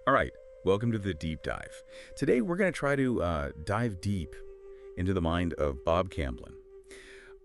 All right, welcome to the deep dive. Today we're going to try to dive deep into the mind of Bob Camblin.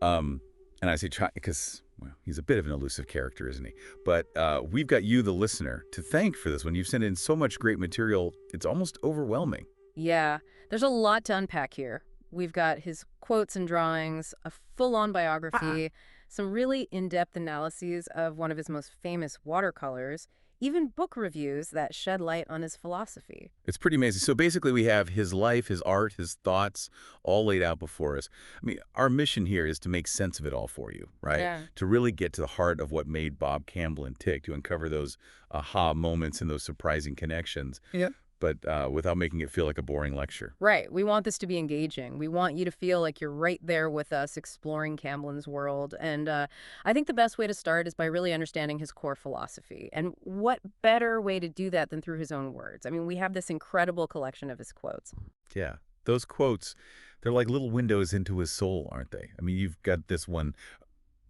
And I say try because, well, he's a bit of an elusive character, isn't he? But we've got you, the listener, to thank for this one. You've sent in so much great material, it's almost overwhelming. Yeah, there's a lot to unpack here. We've got his quotes and drawings, a full-on biography, some really in-depth analyses of one of his most famous watercolors, even book reviews that shed light on his philosophy. It's pretty amazing. So basically, we have his life, his art, his thoughts all laid out before us. I mean, our mission here is to make sense of it all for you, right? Yeah. To really get to the heart of what made Bob Camblin tick, to uncover those aha moments and those surprising connections, Yeah. but without making it feel like a boring lecture. Right. We want this to be engaging. We want you to feel like you're right there with us exploring Camblin's world. And I think the best way to start is by really understanding his core philosophy. And what better way to do that than through his own words? I mean, we have this incredible collection of his quotes. Yeah. Those quotes, they're like little windows into his soul, aren't they? I mean, you've got this one.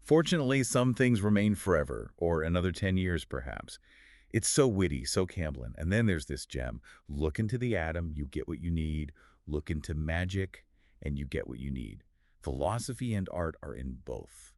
Fortunately, some things remain forever, or another 10 years perhaps. It's so witty, so Camblin. And then there's this gem. Look into the atom, you get what you need. Look into magic, and you get what you need. Philosophy and art are in both.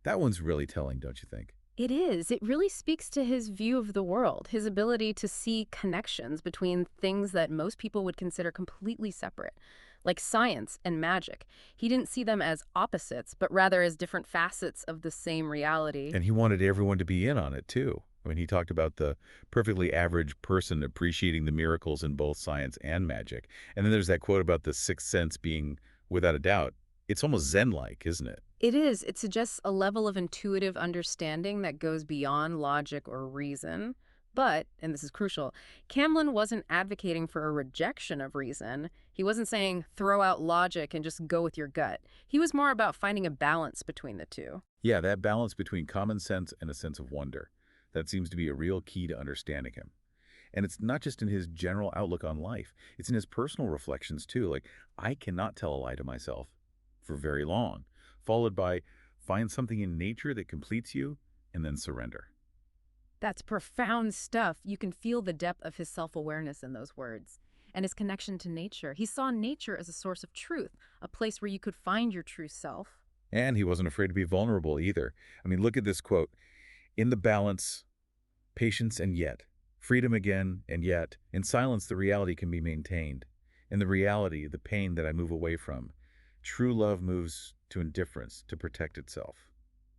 That one's really telling, don't you think? It is. It really speaks to his view of the world, his ability to see connections between things that most people would consider completely separate, like science and magic. He didn't see them as opposites, but rather as different facets of the same reality. And he wanted everyone to be in on it, too. I mean, he talked about the perfectly average person appreciating the miracles in both science and magic. And then there's that quote about the sixth sense being, without a doubt, it's almost Zen-like, isn't it? It is. It suggests a level of intuitive understanding that goes beyond logic or reason. But, and this is crucial, Camlin wasn't advocating for a rejection of reason. He wasn't saying throw out logic and just go with your gut. He was more about finding a balance between the two. Yeah, that balance between common sense and a sense of wonder. That seems to be a real key to understanding him. And it's not just in his general outlook on life. It's in his personal reflections, too. Like, I cannot tell a lie to myself for very long, followed by find something in nature that completes you, and then surrender. That's profound stuff. You can feel the depth of his self-awareness in those words. And his connection to nature. He saw nature as a source of truth, a place where you could find your true self. And he wasn't afraid to be vulnerable either. I mean, look at this quote. In the balance, patience and yet, freedom again and yet, in silence the reality can be maintained. In the reality, the pain that I move away from, true love moves to indifference to protect itself.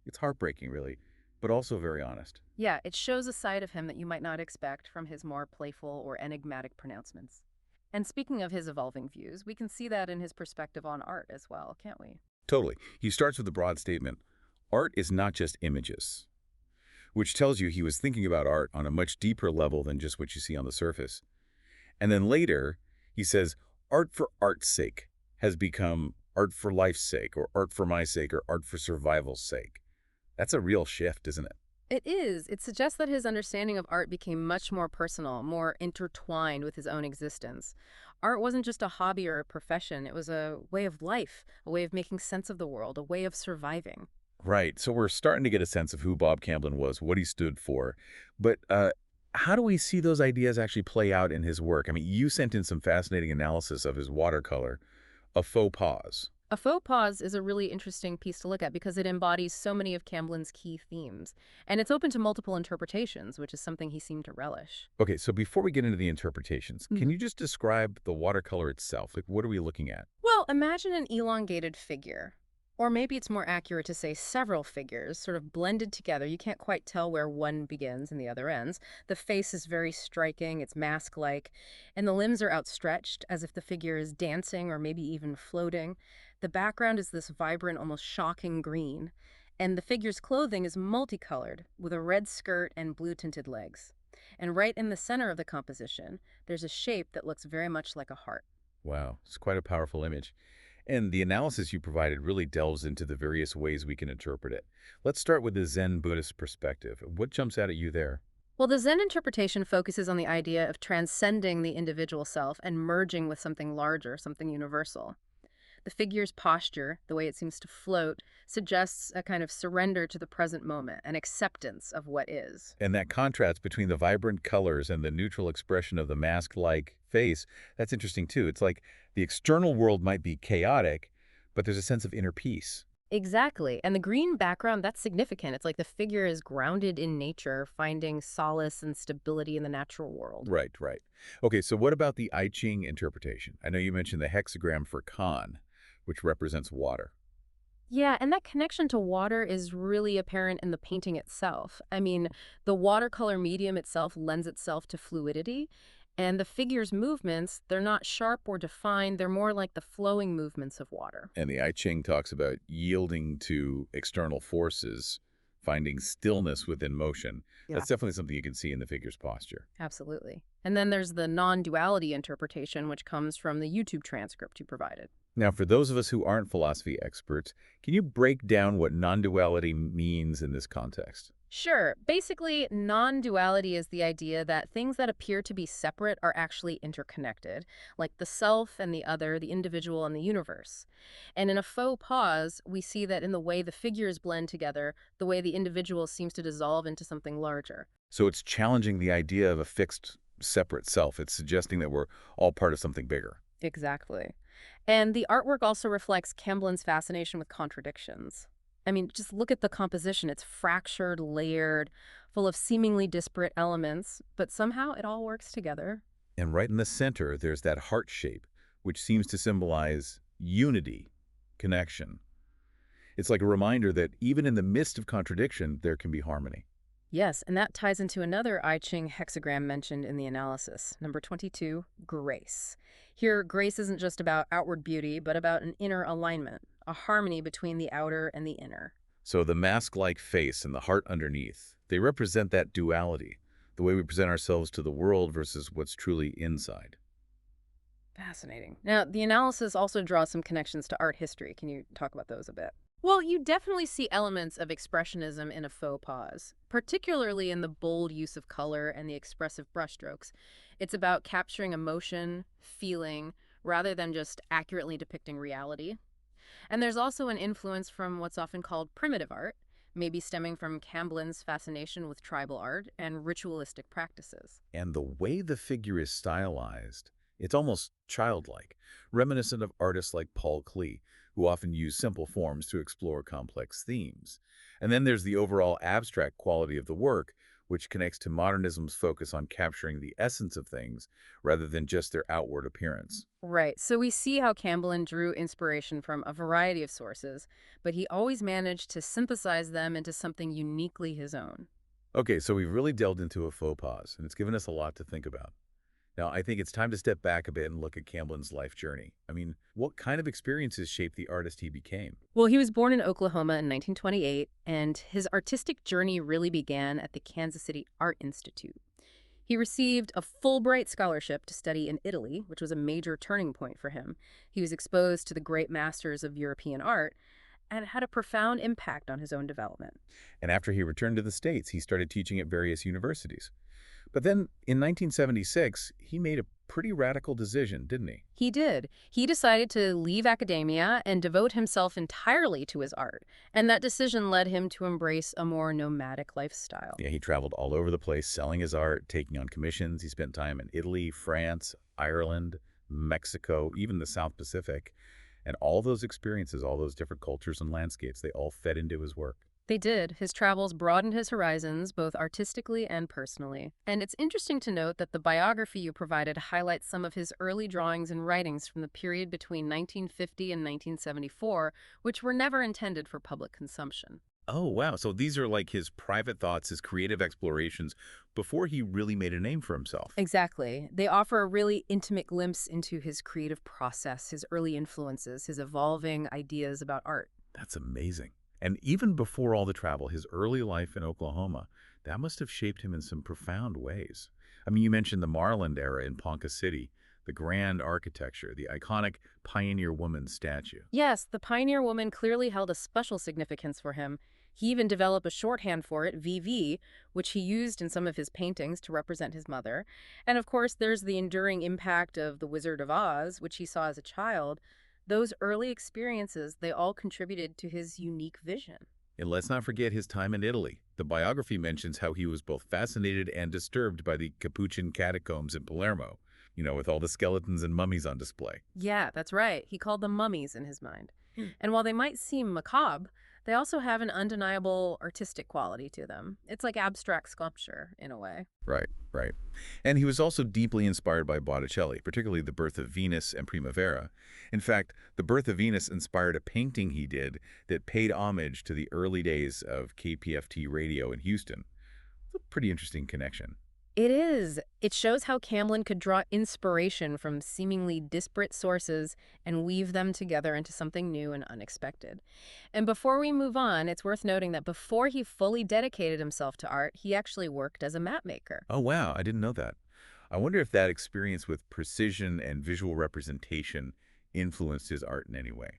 It's heartbreaking, really, but also very honest. Yeah, it shows a side of him that you might not expect from his more playful or enigmatic pronouncements. And speaking of his evolving views, we can see that in his perspective on art as well, can't we? Totally. He starts with the broad statement, art is not just images, which tells you he was thinking about art on a much deeper level than just what you see on the surface. And then later, he says, art for art's sake has become art for life's sake, or art for my sake, or art for survival's sake. That's a real shift, isn't it? It is. It suggests that his understanding of art became much more personal, more intertwined with his own existence. Art wasn't just a hobby or a profession, it was a way of life, a way of making sense of the world, a way of surviving. Right. So we're starting to get a sense of who Bob Camblin was, what he stood for. But how do we see those ideas actually play out in his work? I mean, you sent in some fascinating analysis of his watercolor, A Faux Pause. A faux pause is a really interesting piece to look at because it embodies so many of Camblin's key themes. And it's open to multiple interpretations, which is something he seemed to relish. Okay, so before we get into the interpretations, can you just describe the watercolor itself? Like, what are we looking at? Well, imagine an elongated figure. Or maybe it's more accurate to say several figures, sort of blended together. You can't quite tell where one begins and the other ends. The face is very striking, it's mask-like, and the limbs are outstretched as if the figure is dancing or maybe even floating. The background is this vibrant, almost shocking green, and the figure's clothing is multicolored, with a red skirt and blue-tinted legs. And right in the center of the composition, there's a shape that looks very much like a heart. Wow, it's quite a powerful image. And the analysis you provided really delves into the various ways we can interpret it. Let's start with the Zen Buddhist perspective. What jumps out at you there? Well, the Zen interpretation focuses on the idea of transcending the individual self and merging with something larger, something universal. The figure's posture, the way it seems to float, suggests a kind of surrender to the present moment, an acceptance of what is. And that contrast between the vibrant colors and the neutral expression of the mask-like face, that's interesting too. It's like the external world might be chaotic, but there's a sense of inner peace. Exactly. And the green background, that's significant. It's like the figure is grounded in nature, finding solace and stability in the natural world. Right, right. Okay, so what about the I Ching interpretation? I know you mentioned the hexagram for Kan, which represents water. Yeah, and that connection to water is really apparent in the painting itself. I mean, the watercolor medium itself lends itself to fluidity, and the figure's movements, they're not sharp or defined, they're more like the flowing movements of water. And the I Ching talks about yielding to external forces, finding stillness within motion. Yeah. That's definitely something you can see in the figure's posture. Absolutely. And then there's the non-duality interpretation, which comes from the YouTube transcript you provided. Now, for those of us who aren't philosophy experts, can you break down what non-duality means in this context? Sure. Basically, non-duality is the idea that things that appear to be separate are actually interconnected, like the self and the other, the individual and the universe. And in a faux pause, we see that in the way the figures blend together, the way the individual seems to dissolve into something larger. So it's challenging the idea of a fixed, separate self. It's suggesting that we're all part of something bigger. Exactly. And the artwork also reflects Camblin's fascination with contradictions. I mean, just look at the composition. It's fractured, layered, full of seemingly disparate elements, but somehow it all works together. And right in the center, there's that heart shape, which seems to symbolize unity, connection. It's like a reminder that even in the midst of contradiction, there can be harmony. Yes, and that ties into another I Ching hexagram mentioned in the analysis. Number 22, grace. Here, grace isn't just about outward beauty, but about an inner alignment, a harmony between the outer and the inner. So the mask-like face and the heart underneath, they represent that duality, the way we present ourselves to the world versus what's truly inside. Fascinating. Now, the analysis also draws some connections to art history. Can you talk about those a bit? Well, you definitely see elements of expressionism in a faux pause, particularly in the bold use of color and the expressive brushstrokes. It's about capturing emotion, feeling, rather than just accurately depicting reality. And there's also an influence from what's often called primitive art, maybe stemming from Camblin's fascination with tribal art and ritualistic practices. And the way the figure is stylized, it's almost childlike, reminiscent of artists like Paul Klee, who often use simple forms to explore complex themes. And then there's the overall abstract quality of the work, which connects to modernism's focus on capturing the essence of things rather than just their outward appearance. Right, so we see how Camblin drew inspiration from a variety of sources, but he always managed to synthesize them into something uniquely his own. Okay, so we've really delved into a faux pas, and it's given us a lot to think about. Now, I think it's time to step back a bit and look at Camblin's life journey. I mean, what kind of experiences shaped the artist he became? Well, he was born in Oklahoma in 1928, and his artistic journey really began at the Kansas City Art Institute. He received a Fulbright scholarship to study in Italy, which was a major turning point for him. He was exposed to the great masters of European art, and it had a profound impact on his own development. And after he returned to the States, he started teaching at various universities. But then, in 1976, he made a pretty radical decision, didn't he? He did. He decided to leave academia and devote himself entirely to his art, and that decision led him to embrace a more nomadic lifestyle. Yeah, he traveled all over the place, selling his art, taking on commissions. He spent time in Italy, France, Ireland, Mexico, even the South Pacific. And all those experiences, all those different cultures and landscapes, they all fed into his work. They did. His travels broadened his horizons, both artistically and personally. And it's interesting to note that the biography you provided highlights some of his early drawings and writings from the period between 1950 and 1974, which were never intended for public consumption. Oh, wow. So these are like his private thoughts, his creative explorations before he really made a name for himself. Exactly. They offer a really intimate glimpse into his creative process, his early influences, his evolving ideas about art. That's amazing. And even before all the travel, his early life in Oklahoma, that must have shaped him in some profound ways. I mean, you mentioned the Marland era in Ponca City, the grand architecture, the iconic pioneer woman statue. Yes, the pioneer woman clearly held a special significance for him. He even developed a shorthand for it, VV, which he used in some of his paintings to represent his mother. And of course, there's the enduring impact of The Wizard of Oz, which he saw as a child. Those early experiences, they all contributed to his unique vision. And let's not forget his time in Italy. The biography mentions how he was both fascinated and disturbed by the Capuchin catacombs in Palermo, with all the skeletons and mummies on display. Yeah, that's right. He called them mummies in his mind. And while they might seem macabre, they also have an undeniable artistic quality to them. It's like abstract sculpture, in a way. Right, right. And he was also deeply inspired by Botticelli, particularly The Birth of Venus and Primavera. In fact, The Birth of Venus inspired a painting he did that paid homage to the early days of KPFT radio in Houston. It's a pretty interesting connection. It is. It shows how Camblin could draw inspiration from seemingly disparate sources and weave them together into something new and unexpected. And before we move on, it's worth noting that before he fully dedicated himself to art, he actually worked as a map maker. Oh, wow, I didn't know that. I wonder if that experience with precision and visual representation influenced his art in any way.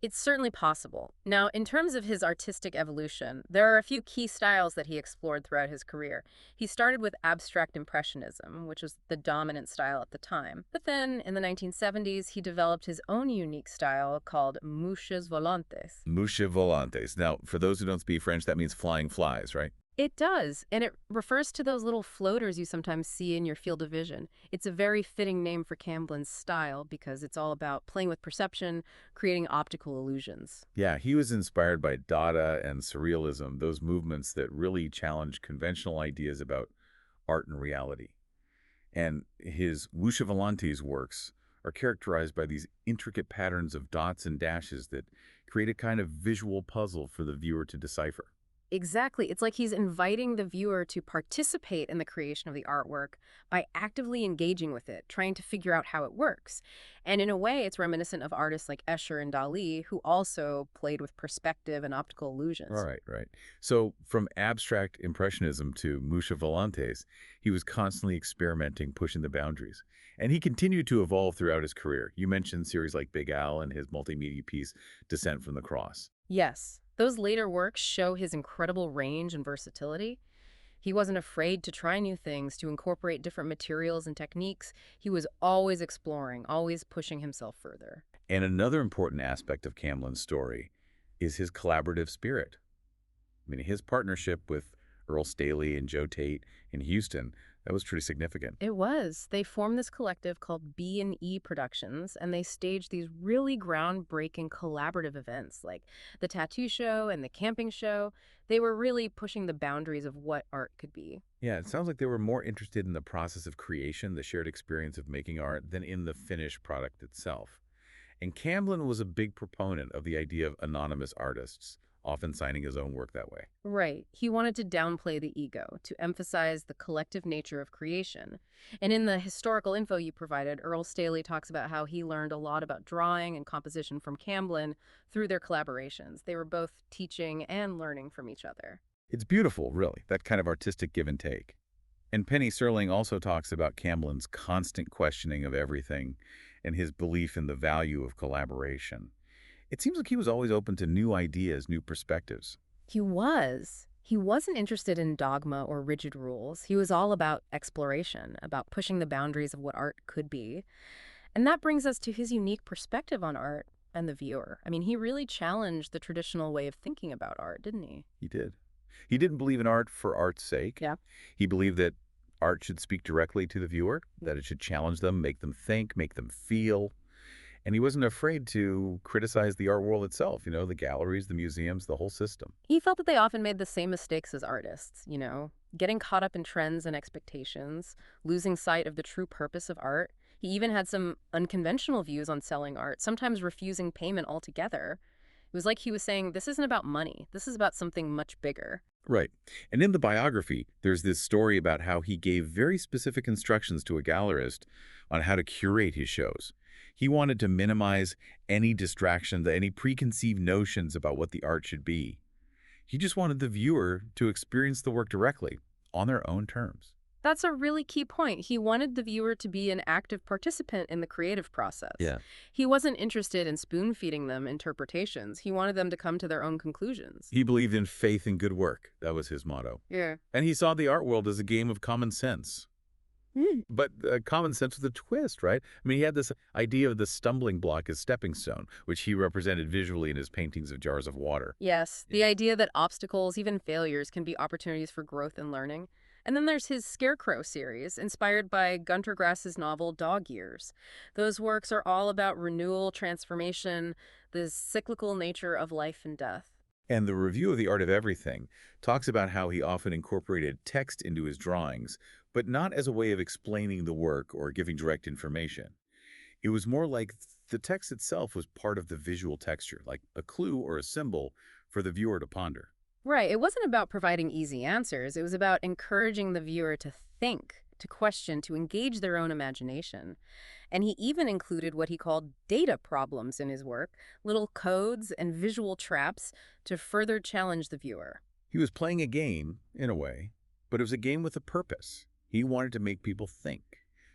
It's certainly possible. Now, in terms of his artistic evolution, there are a few key styles that he explored throughout his career. He started with abstract impressionism, which was the dominant style at the time. But then, in the 1970s, he developed his own unique style called mouches volantes. Mouche volantes. Now, for those who don't speak French, that means flying flies, right? It does, and it refers to those little floaters you sometimes see in your field of vision. It's a very fitting name for Camblin's style because it's all about playing with perception, creating optical illusions. Yeah, he was inspired by Dada and surrealism, those movements that really challenge conventional ideas about art and reality. And his Lucia Volante's works are characterized by these intricate patterns of dots and dashes that create a kind of visual puzzle for the viewer to decipher. Exactly. It's like he's inviting the viewer to participate in the creation of the artwork by actively engaging with it, trying to figure out how it works. And in a way, it's reminiscent of artists like Escher and Dali, who also played with perspective and optical illusions. Right, right. So from abstract impressionism to Musha Volantes, he was constantly experimenting, pushing the boundaries. And he continued to evolve throughout his career. You mentioned series like Big Al and his multimedia piece, Descent from the Cross. Yes, those later works show his incredible range and versatility. He wasn't afraid to try new things, to incorporate different materials and techniques. He was always exploring, always pushing himself further. And another important aspect of Camblin's story is his collaborative spirit. I mean, his partnership with Earl Staley and Joe Tate in Houston, that was pretty significant. It was. They formed this collective called B&E Productions, and they staged these really groundbreaking collaborative events like the tattoo show and the camping show. They were really pushing the boundaries of what art could be. Yeah, it sounds like they were more interested in the process of creation, the shared experience of making art, than in the finished product itself. And Camblin was a big proponent of the idea of anonymous artists, often signing his own work that way. Right. He wanted to downplay the ego, to emphasize the collective nature of creation. And in the historical info you provided, Earl Staley talks about how he learned a lot about drawing and composition from Camblin through their collaborations. They were both teaching and learning from each other. It's beautiful, really, that kind of artistic give and take. And Penny Serling also talks about Camblin's constant questioning of everything and his belief in the value of collaboration. It seems like he was always open to new ideas, new perspectives. He was. He wasn't interested in dogma or rigid rules. He was all about exploration, about pushing the boundaries of what art could be. And that brings us to his unique perspective on art and the viewer. I mean, he really challenged the traditional way of thinking about art, didn't he? He did. He didn't believe in art for art's sake. Yeah. He believed that art should speak directly to the viewer, that it should challenge them, make them think, make them feel. And he wasn't afraid to criticize the art world itself, the galleries, the museums, the whole system. He felt that they often made the same mistakes as artists, getting caught up in trends and expectations, losing sight of the true purpose of art. He even had some unconventional views on selling art, sometimes refusing payment altogether. It was like he was saying, this isn't about money. This is about something much bigger. Right. And in the biography, there's this story about how he gave very specific instructions to a gallerist on how to curate his shows. He wanted to minimize any distractions, any preconceived notions about what the art should be. He just wanted the viewer to experience the work directly, on their own terms. That's a really key point. He wanted the viewer to be an active participant in the creative process. Yeah. He wasn't interested in spoon-feeding them interpretations. He wanted them to come to their own conclusions. He believed in faith and good work. That was his motto. Yeah. And he saw the art world as a game of common sense. But common sense with a twist, right? I mean, he had this idea of the stumbling block as stepping stone, which he represented visually in his paintings of jars of water. Yes, Yeah. the idea that obstacles, even failures, can be opportunities for growth and learning. And then there's his Scarecrow series, inspired by Gunter Grass's novel Dog Years. Those works are all about renewal, transformation, the cyclical nature of life and death. And the review of the art of everything talks about how he often incorporated text into his drawings, but not as a way of explaining the work or giving direct information. It was more like the text itself was part of the visual texture, like a clue or a symbol for the viewer to ponder. Right, it wasn't about providing easy answers, it was about encouraging the viewer to think, to question, to engage their own imagination. And he even included what he called data problems in his work, little codes and visual traps to further challenge the viewer. He was playing a game, in a way, but it was a game with a purpose. He wanted to make people think,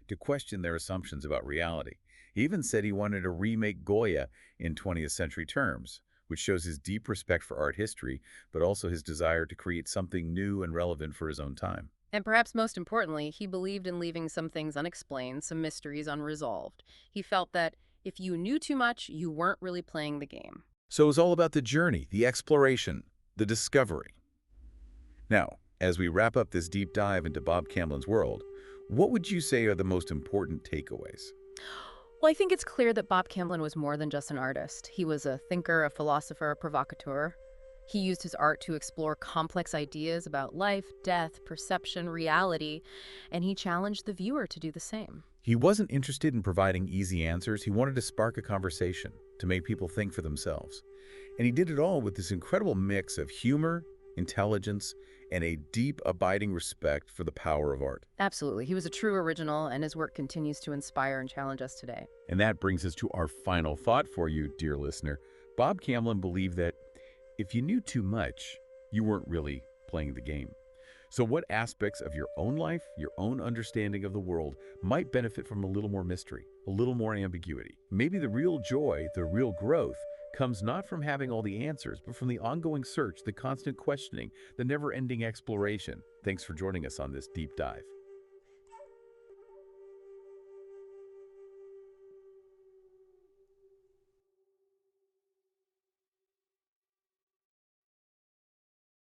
to question their assumptions about reality. He even said he wanted to remake Goya in 20th century terms, which shows his deep respect for art history, but also his desire to create something new and relevant for his own time. And perhaps most importantly, he believed in leaving some things unexplained, some mysteries unresolved. He felt that if you knew too much, you weren't really playing the game. So it was all about the journey, the exploration, the discovery. Now, as we wrap up this deep dive into Bob Camblin's world, what would you say are the most important takeaways? Well, I think it's clear that Bob Camblin was more than just an artist. He was a thinker, a philosopher, a provocateur. He used his art to explore complex ideas about life, death, perception, reality, and he challenged the viewer to do the same. He wasn't interested in providing easy answers. He wanted to spark a conversation, to make people think for themselves. And he did it all with this incredible mix of humor, intelligence, and a deep, abiding respect for the power of art. Absolutely. He was a true original, and his work continues to inspire and challenge us today. And that brings us to our final thought for you, dear listener. Bob Camblin believed that if you knew too much, you weren't really playing the game. So what aspects of your own life, your own understanding of the world, might benefit from a little more mystery, a little more ambiguity? Maybe the real joy, the real growth, comes not from having all the answers, but from the ongoing search, the constant questioning, the never-ending exploration. Thanks for joining us on this deep dive.